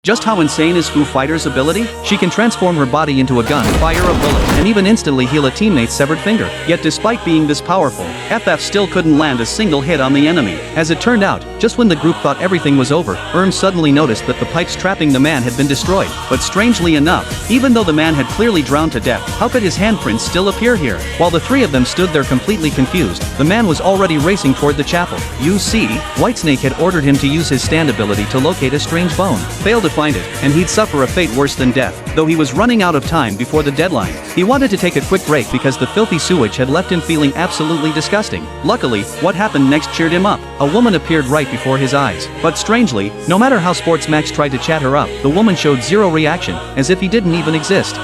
Just how insane is Foo Fighter's ability? She can transform her body into a gun, fire a bullet, and even instantly heal a teammate's severed finger. Yet despite being this powerful, FF still couldn't land a single hit on the enemy. As it turned out, just when the group thought everything was over, suddenly noticed that the pipes trapping the man had been destroyed. But strangely enough, even though the man had clearly drowned to death, how could his handprints still appear here? While the three of them stood there completely confused, the man was already racing toward the chapel. You see, Whitesnake had ordered him to use his stand ability to locate a strange bone. Failed to find it, and he'd suffer a fate worse than death. Though he was running out of time before the deadline, he wanted to take a quick break because the filthy sewage had left him feeling absolutely disgusting. Luckily, what happened next cheered him up. A woman appeared right before his eyes. But strangely, no matter how Sports Maxx tried to chat her up, the woman showed zero reaction, as if he didn't even exist.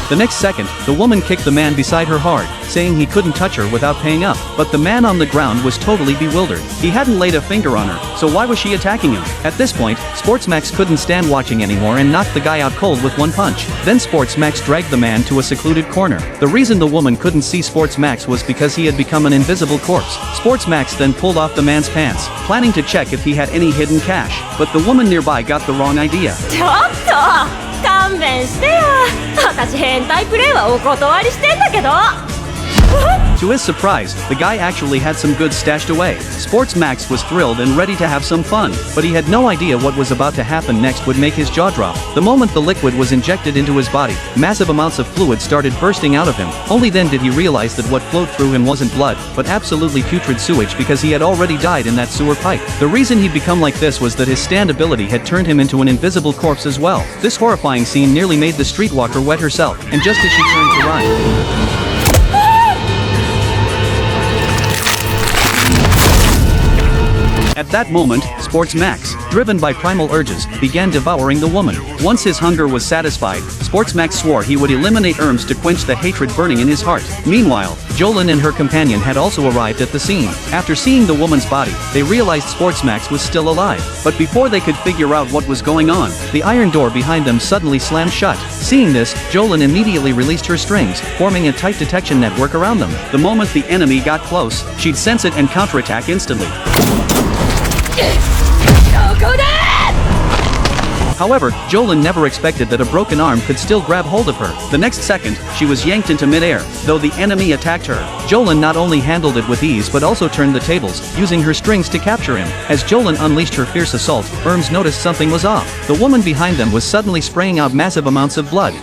The next second, the woman kicked the man beside her hard, saying he couldn't touch her without paying up. But the man on the ground was totally bewildered. He hadn't laid a finger on her, so why was she attacking him? At this point, Sports Maxx couldn't stand watching anymore and knocked the guy out cold with one punch. Then Sports Maxx dragged the man to a secluded corner. The reason the woman couldn't see Sports Maxx was because he had become an invisible corpse. Sports Maxx then pulled off the man's pants, planning to check if he had any hidden cash. But the woman nearby got the wrong idea. 勘弁してよ。私変態プレイはお断りしてんだけど。To his surprise, the guy actually had some goods stashed away. Sports Maxx was thrilled and ready to have some fun, but he had no idea what was about to happen next would make his jaw drop. The moment the liquid was injected into his body, massive amounts of fluid started bursting out of him. Only then did he realize that what flowed through him wasn't blood, but absolutely putrid sewage because he had already died in that sewer pipe. The reason he'd become like this was that his stand ability had turned him into an invisible corpse as well. This horrifying scene nearly made the streetwalker wet herself, and just as she turned to run, at that moment, Sports Maxx, driven by primal urges, began devouring the woman. Once his hunger was satisfied, Sports Maxx swore he would eliminate Erms to quench the hatred burning in his heart. Meanwhile, Jolyne and her companion had also arrived at the scene. After seeing the woman's body, they realized Sports Maxx was still alive. But before they could figure out what was going on, the iron door behind them suddenly slammed shut. Seeing this, Jolyne immediately released her strings, forming a tight detection network around them. The moment the enemy got close, she'd sense it and counterattack instantly. However, Jolyne never expected that a broken arm could still grab hold of her. The next second, she was yanked into midair. Though the enemy attacked her, Jolyne not only handled it with ease but also turned the tables, using her strings to capture him. As Jolyne unleashed her fierce assault, Erms noticed something was off. The woman behind them was suddenly spraying out massive amounts of blood.